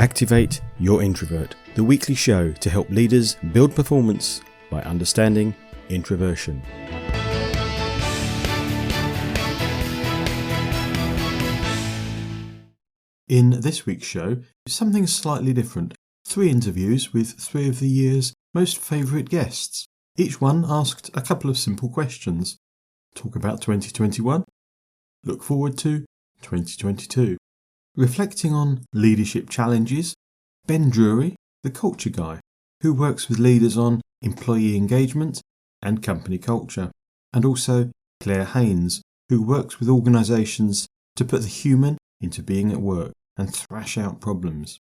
Activate Your Introvert, the weekly show to help leaders build performance by understanding introversion. In this week's show, something slightly different. 3 interviews with 3 of the year's most favourite guests. Each one asked a couple of simple questions. Talk about 2021. Look forward to 2022. Reflecting on leadership challenges, Ben Drury, the culture guy, who works with leaders on employee engagement and company culture, and also Claire Haynes, who works with organisations to put the human into being at work and thrash out problems.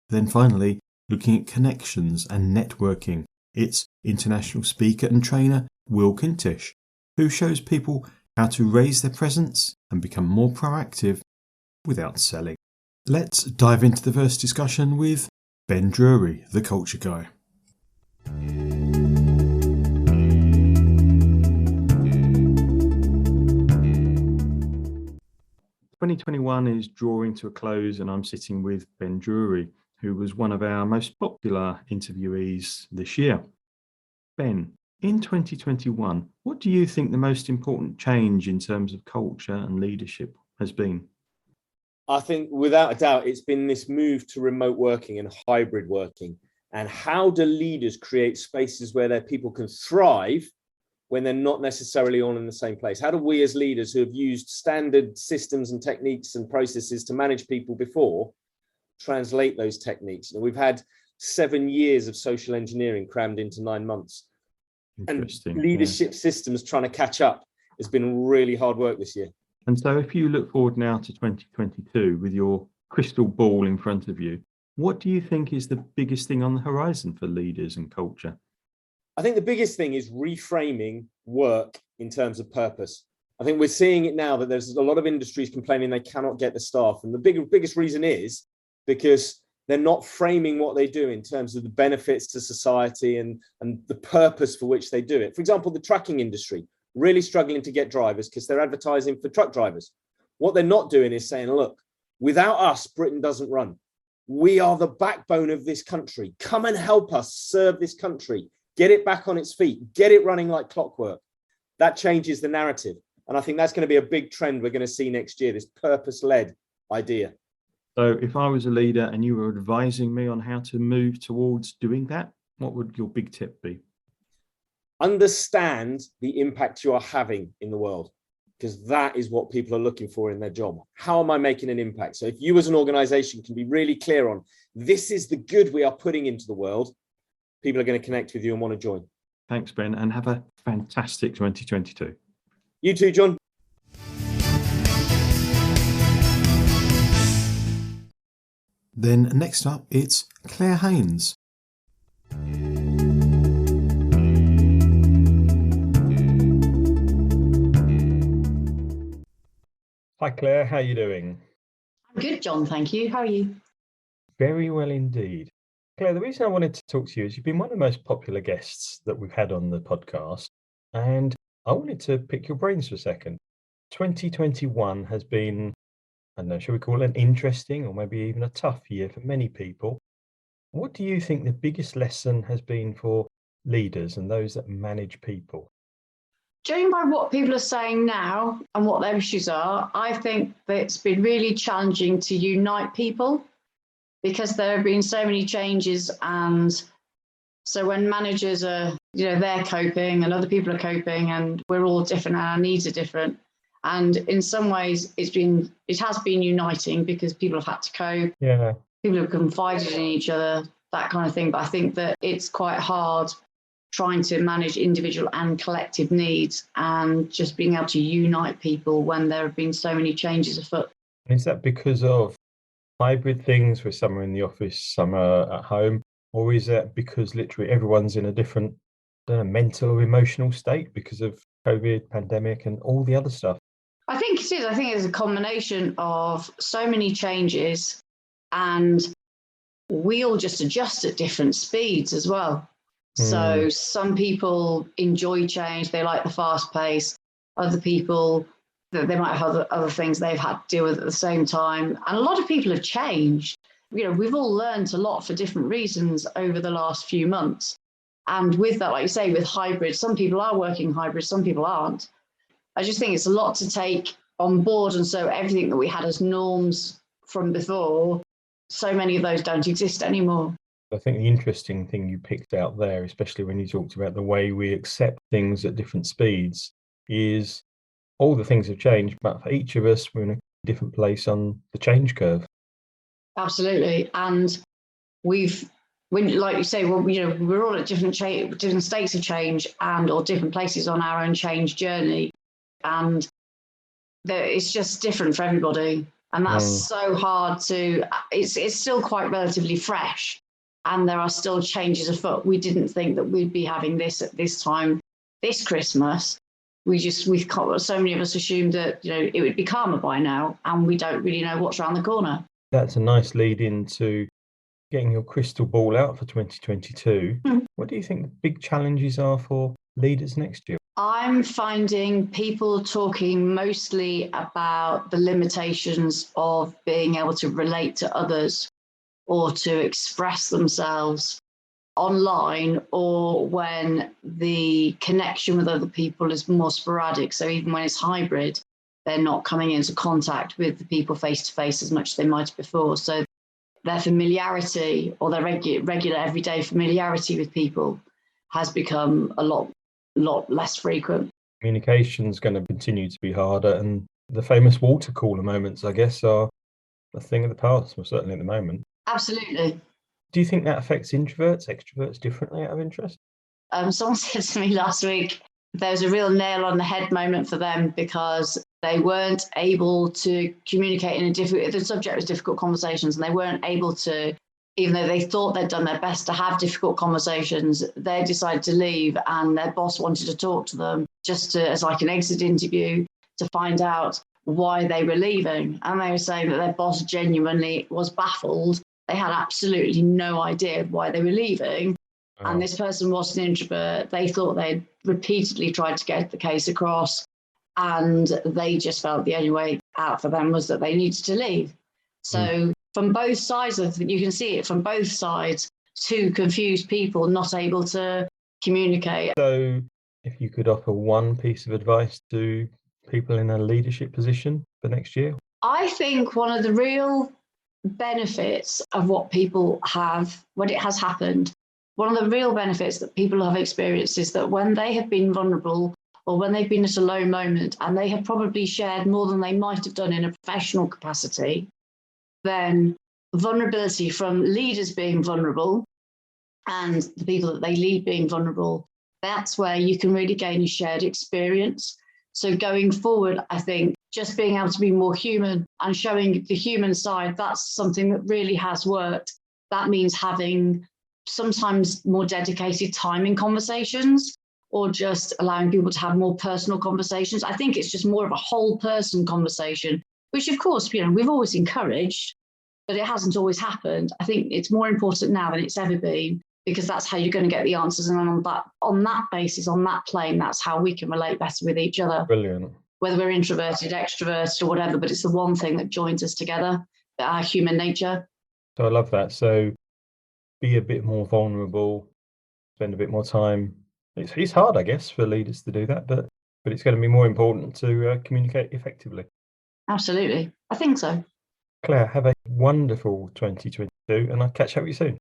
Then finally, looking at connections and networking, it's international speaker and trainer Will Kintish, who shows people how to raise their presence and become more proactive without selling. Let's dive into the first discussion with Ben Drury, the culture guy. 2021 is drawing to a close, and I'm sitting with Ben Drury, who was one of our most popular interviewees this year. Ben, in 2021, what do you think the most important change in terms of culture and leadership has been? I think without a doubt, it's been this move to remote working and hybrid working. And how do leaders create spaces where their people can thrive when they're not necessarily all in the same place? How do we as leaders who have used standard systems and techniques and processes to manage people before translate those techniques? And we've had 7 years of social engineering crammed into 9 months. And leadership systems trying to catch up has been really hard work this year. And so if you look forward now to 2022 with your crystal ball in front of you, what do you think is the biggest thing on the horizon for leaders and culture? I think the biggest thing is reframing work in terms of purpose. I think we're seeing it now that there's a lot of industries complaining they cannot get the staff. And the biggest reason is because they're not framing what they do in terms of the benefits to society and the purpose for which they do it. For example, the trucking industry, really struggling to get drivers because they're advertising for truck drivers. What they're not doing is saying, look, without us, Britain doesn't run. We are the backbone of this country. Come and help us serve this country. Get it back on its feet. Get it running like clockwork. That changes the narrative. And I think that's going to be a big trend we're going to see next year, this purpose-led idea. So if I was a leader and you were advising me on how to move towards doing that, what would your big tip be? Understand the impact you are having in the world, because that is what people are looking for in their job. How am I making an impact? So if you as an organization can be really clear on this is the good we are putting into the world, people are going to connect with you and want to join. Thanks, Ben, and have a fantastic 2022. You too, John. Then next up, it's Claire Haynes. Hi Claire, how are you doing? I'm good, John, thank you. How are you? Very well indeed. Claire, the reason I wanted to talk to you is you've been one of the most popular guests that we've had on the podcast, and I wanted to pick your brains for a second. 2021 has been, I don't know, shall we call it an interesting or maybe even a tough year for many people. What do you think the biggest lesson has been for leaders and those that manage people? Judging by what people are saying now and what their issues are, I think that it's been really challenging to unite people because there have been so many changes. And so when managers are, they're coping and other people are coping and we're all different and our needs are different. And in some ways it has been uniting because people have had to cope. Yeah. People have confided in each other, that kind of thing. But I think that it's quite hard trying to manage individual and collective needs and just being able to unite people when there have been so many changes afoot. Is that because of hybrid things where some are in the office, some are at home, or is that because literally everyone's in a different mental or emotional state because of COVID, pandemic and all the other stuff? I think it is. I think it's a combination of so many changes and we all just adjust at different speeds as well. So some people enjoy change, they like the fast pace. Other people, they might have other things they've had to deal with at the same time. And a lot of people have changed. we've all learned a lot for different reasons over the last few months. And with that, like you say, with hybrid, some people are working hybrid, some people aren't. I just think it's a lot to take on board. And so everything that we had as norms from before, so many of those don't exist anymore. I think the interesting thing you picked out there, especially when you talked about the way we accept things at different speeds, is all the things have changed, but for each of us, we're in a different place on the change curve. Absolutely. And like you say, we're all at different states of change or different places on our own change journey. And it's just different for everybody. And that's so hard it's still quite relatively fresh. And there are still changes afoot. We didn't think that we'd be having this at this time, this Christmas. So many of us assumed that, it would be calmer by now, and we don't really know what's around the corner. That's a nice lead into getting your crystal ball out for 2022. What do you think the big challenges are for leaders next year? I'm finding people talking mostly about the limitations of being able to relate to others or to express themselves online, or when the connection with other people is more sporadic. So even when it's hybrid, they're not coming into contact with the people face to face as much as they might have before. So their familiarity, or their regular everyday familiarity with people, has become a lot less frequent. Communication's going to continue to be harder, and the famous water cooler moments, I guess, are a thing of the past, well, certainly at the moment. Absolutely. Do you think that affects introverts, extroverts differently, out of interest? Someone said to me last week, there was a real nail on the head moment for them, because they weren't able to communicate the subject was difficult conversations, and they weren't able to, even though they thought they'd done their best to have difficult conversations, they decided to leave, and their boss wanted to talk to them just as like an exit interview to find out why they were leaving. And they were saying that their boss genuinely was baffled. They had absolutely no idea why they were leaving. Oh. And this person was an introvert. They thought they'd repeatedly tried to get the case across, and they just felt the only way out for them was that they needed to leave. So from both sides you can see it from both sides, two confused people not able to communicate. So if you could offer one piece of advice to people in a leadership position for next year? I think one of the real benefits of what people have, when it has happened, one of the real benefits that people have experienced is that when they have been vulnerable, or when they've been at a low moment, and they have probably shared more than they might have done in a professional capacity, then vulnerability from leaders being vulnerable and the people that they lead being vulnerable, that's where you can really gain a shared experience. So going forward, I think just being able to be more human and showing the human side, that's something that really has worked. That means having sometimes more dedicated time in conversations, or just allowing people to have more personal conversations. I think it's just more of a whole person conversation, which of course, we've always encouraged, but it hasn't always happened. I think it's more important now than it's ever been, because that's how you're going to get the answers. And on that basis, on that plane, that's how we can relate better with each other. Brilliant. Whether we're introverted, extroverted, or whatever, but it's the one thing that joins us together, our human nature. So I love that. So be a bit more vulnerable, spend a bit more time. It's hard, I guess, for leaders to do that, but it's going to be more important to communicate effectively. Absolutely. I think so. Claire, have a wonderful 2022, and I'll catch up with you soon.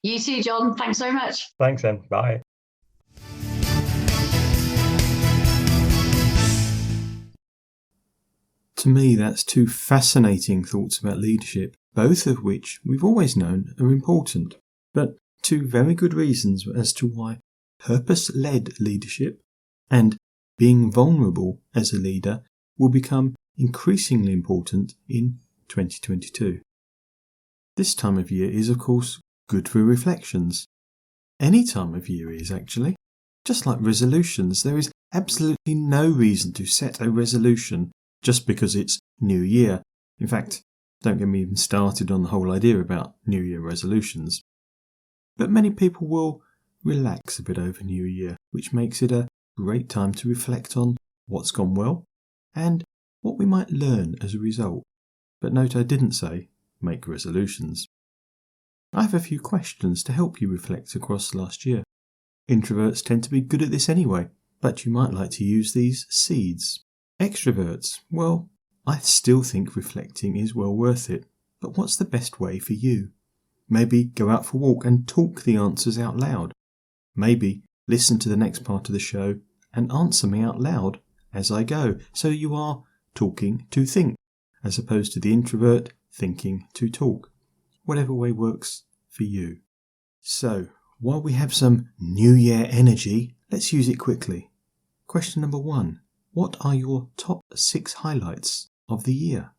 You too, John. Thanks so much. Thanks, then. Bye. To me, that's two fascinating thoughts about leadership, both of which we've always known are important, but two very good reasons as to why purpose-led leadership and being vulnerable as a leader will become increasingly important in 2022. This time of year is, of course, good for reflections. Any time of year is, actually. Just like resolutions, there is absolutely no reason to set a resolution just because it's New Year. In fact, don't get me even started on the whole idea about New Year resolutions. But many people will relax a bit over New Year, which makes it a great time to reflect on what's gone well and what we might learn as a result. But note I didn't say make resolutions. I have a few questions to help you reflect across last year. Introverts tend to be good at this anyway, but you might like to use these seeds. Extroverts, well, I still think reflecting is well worth it, but what's the best way for you? Maybe go out for a walk and talk the answers out loud. Maybe listen to the next part of the show and answer me out loud as I go, so you are talking to think, as opposed to the introvert thinking to talk. Whatever way works for you. So, while we have some New Year energy, let's use it quickly. Question number 1. What are your top 6 highlights of the year?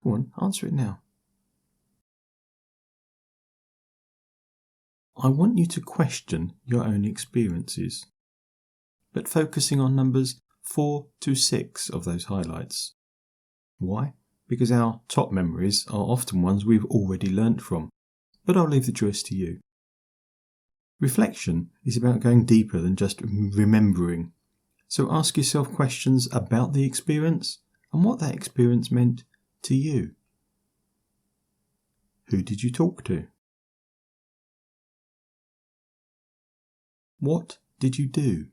Go on, answer it now. I want you to question your own experiences, but focusing on numbers 4 to 6 of those highlights. Why? Because our top memories are often ones we've already learnt from, but I'll leave the choice to you. Reflection is about going deeper than just remembering. So ask yourself questions about the experience and what that experience meant to you. Who did you talk to? What did you do?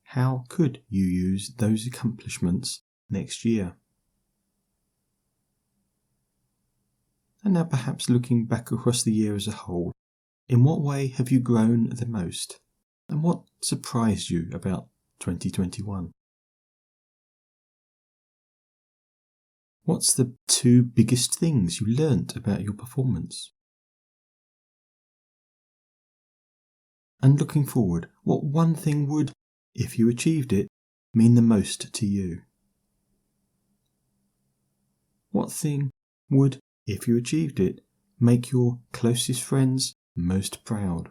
How could you use those accomplishments next year? And now perhaps looking back across the year as a whole, in what way have you grown the most? And what surprised you about 2021? What's the 2 biggest things you learnt about your performance? And looking forward, what one thing would, if you achieved it, mean the most to you? What thing would, if you achieved it, make your closest friends most proud?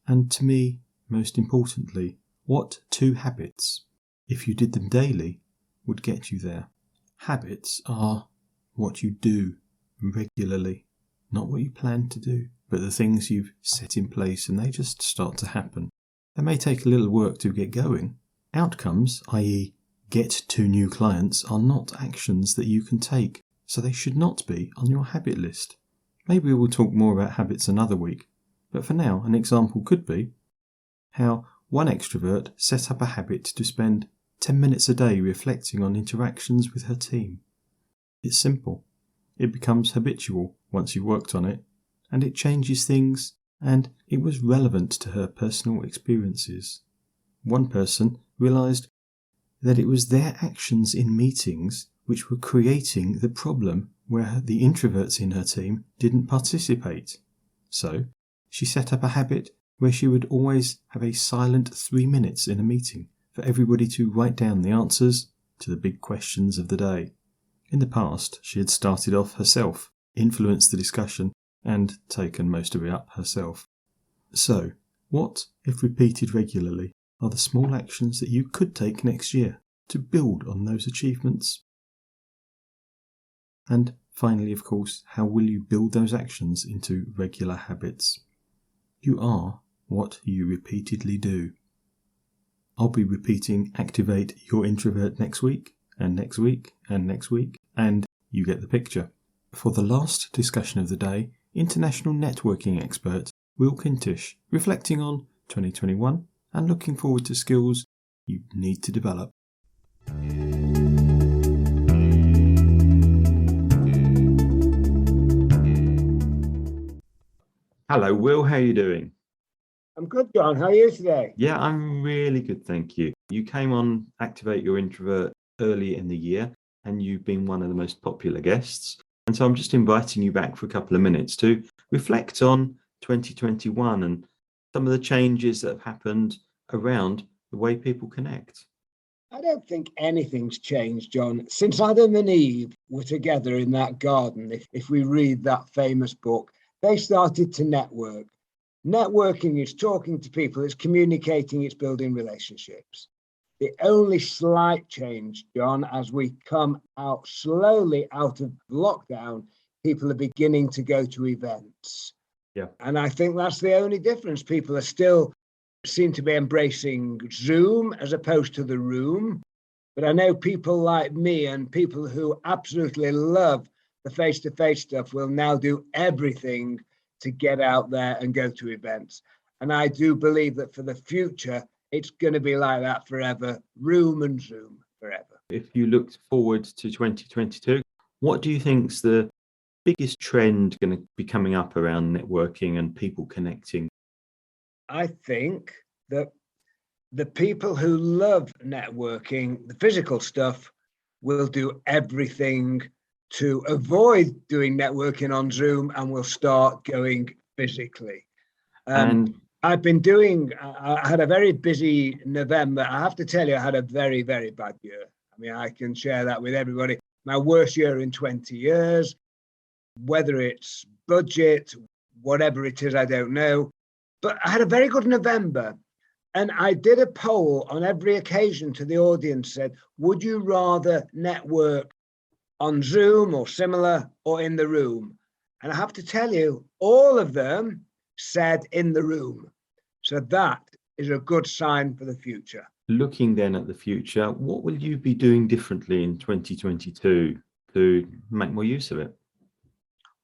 And to me, most importantly, what 2 habits, if you did them daily, would get you there? Habits are what you do regularly, not what you plan to do, but the things you've set in place and they just start to happen. They may take a little work to get going. Outcomes, i.e. get 2 new clients, are not actions that you can take, so they should not be on your habit list. Maybe we'll talk more about habits another week, but for now an example could be how one extrovert set up a habit to spend 10 minutes a day reflecting on interactions with her team. It's simple. It becomes habitual once you've worked on it, and it changes things, and it was relevant to her personal experiences. One person realised that it was their actions in meetings which were creating the problem where the introverts in her team didn't participate. So, she set up a habit where she would always have a silent 3 minutes in a meeting for everybody to write down the answers to the big questions of the day. In the past, she had started off herself, influenced the discussion, and taken most of it up herself. So, what, if repeated regularly, are the small actions that you could take next year to build on those achievements? And finally, of course, how will you build those actions into regular habits? You are what you repeatedly do. I'll be repeating Activate Your Introvert next week, and next week, and next week, and you get the picture. For the last discussion of the day, international networking expert Will Kintish, reflecting on 2021 and looking forward to skills you need to develop. Hello, Will. How are you doing? I'm good, John. How are you today? Yeah, I'm really good, thank you. You came on Activate Your Introvert early in the year, and you've been one of the most popular guests. And so I'm just inviting you back for a couple of minutes to reflect on 2021 and some of the changes that have happened around the way people connect. I don't think anything's changed, John. Since Adam and Eve were together in that garden, if we read that famous book, they started to network. Networking is talking to people, it's communicating, it's building relationships. The only slight change, John, as we come out slowly out of lockdown, people are beginning to go to events. Yeah. And I think that's the only difference. People are still seem to be embracing Zoom as opposed to the room. But I know people like me and people who absolutely love the face-to-face stuff, will now do everything to get out there and go to events. And I do believe that for the future, it's going to be like that forever, room and Zoom forever. If you looked forward to 2022, what do you think's the biggest trend going to be coming up around networking and people connecting? I think that the people who love networking, the physical stuff, will do everything to avoid doing networking on Zoom and will start going physically. And I've been doing, I had a very busy November. I have to tell you, I had a very, very bad year. I mean, I can share that with everybody. My worst year in 20 years, whether it's budget, whatever it is, I don't know. But I had a very good November. And I did a poll on every occasion to the audience, said, would you rather network on Zoom or similar or in the room? And I have to tell you, all of them said in the room. So that is a good sign for the future. Looking then at the future, what will you be doing differently in 2022 to make more use of it?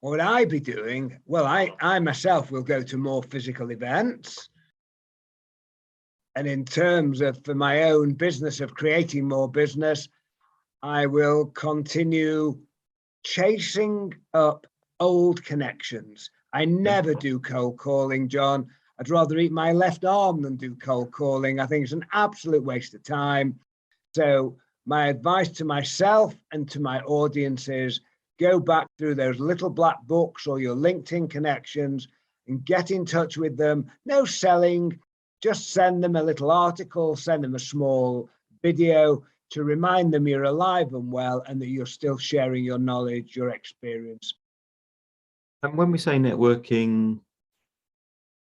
What would I be doing? Well, I myself will go to more physical events. And in terms of for my own business of creating more business, I will continue chasing up old connections. I never do cold calling, John. I'd rather eat my left arm than do cold calling. I think it's an absolute waste of time. So my advice to myself and to my audience is go back through those little black books or your LinkedIn connections and get in touch with them. No selling, just send them a little article, send them a small video to remind them you're alive and well and that you're still sharing your knowledge, your experience. And when we say networking,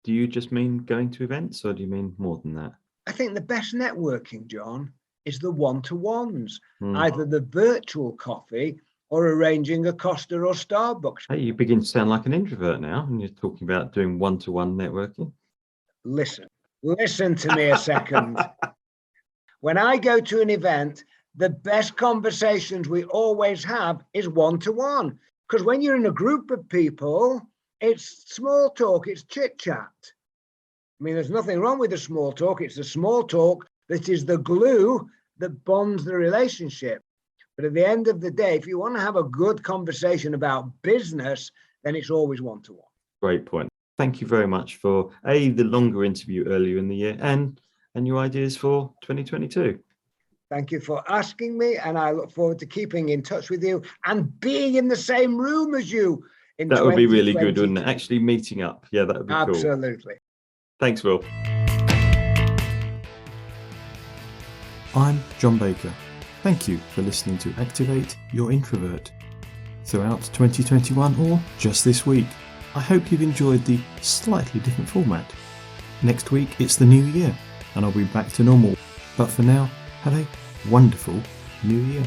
do you just mean going to events or do you mean more than that? I think the best networking, John, is the one-to-ones, either the virtual coffee or arranging a Costa or Starbucks. Hey, you begin to sound like an introvert now and you're talking about doing one-to-one networking. Listen to me a second. When I go to an event, the best conversations we always have is one-to-one. Because when you're in a group of people, it's small talk, it's chit-chat. I mean, there's nothing wrong with the small talk. It's the small talk that is the glue that bonds the relationship. But at the end of the day, if you want to have a good conversation about business, then it's always one-to-one. Great point. Thank you very much for the longer interview earlier in the year and your ideas for 2022. Thank you for asking me, and I look forward to keeping in touch with you and being in the same room as you in 2022. That would be really good, wouldn't it? Actually meeting up. Yeah, that would be cool. Absolutely. Thanks, Will. I'm John Baker. Thank you for listening to Activate Your Introvert. Throughout 2021 or just this week, I hope you've enjoyed the slightly different format. Next week it's the new year and I'll be back to normal. But for now, have a wonderful new year.